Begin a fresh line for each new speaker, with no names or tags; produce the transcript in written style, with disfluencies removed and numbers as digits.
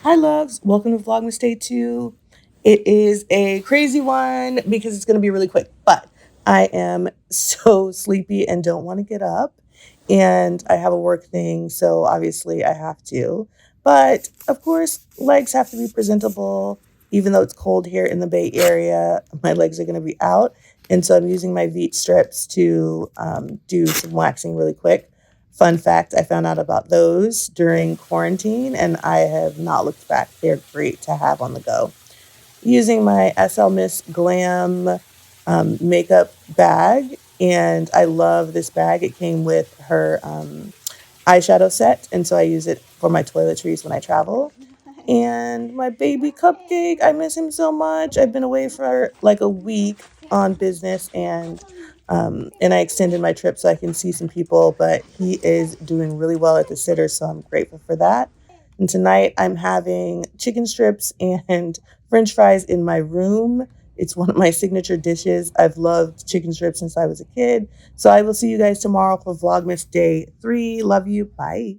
Hi, loves. Welcome to Vlogmas Day 2. It is a crazy one because it's going to be really quick, but I am so sleepy and don't want to get up. And I have a work thing, so obviously I have to. But of course, legs have to be presentable. Even though it's cold here in the Bay Area, my legs are going to be out. And so I'm using my Veet strips to do some waxing really quick. Fun fact, I found out about those during quarantine and I have not looked back. They're great to have on the go. Using my SL Miss Glam makeup bag, and I love this bag. It came with her eyeshadow set, and so I use it for my toiletries when I travel. And my baby CupCake, I miss him so much. I've been away for like a week on business, and I extended my trip so I can see some people, but he is doing really well at the sitter, so I'm grateful for that. And tonight I'm having chicken strips and french fries in my room. It's one of my signature dishes. I've loved chicken strips since I was a kid. So I will see you guys tomorrow for Vlogmas Day 3. Love you. Bye.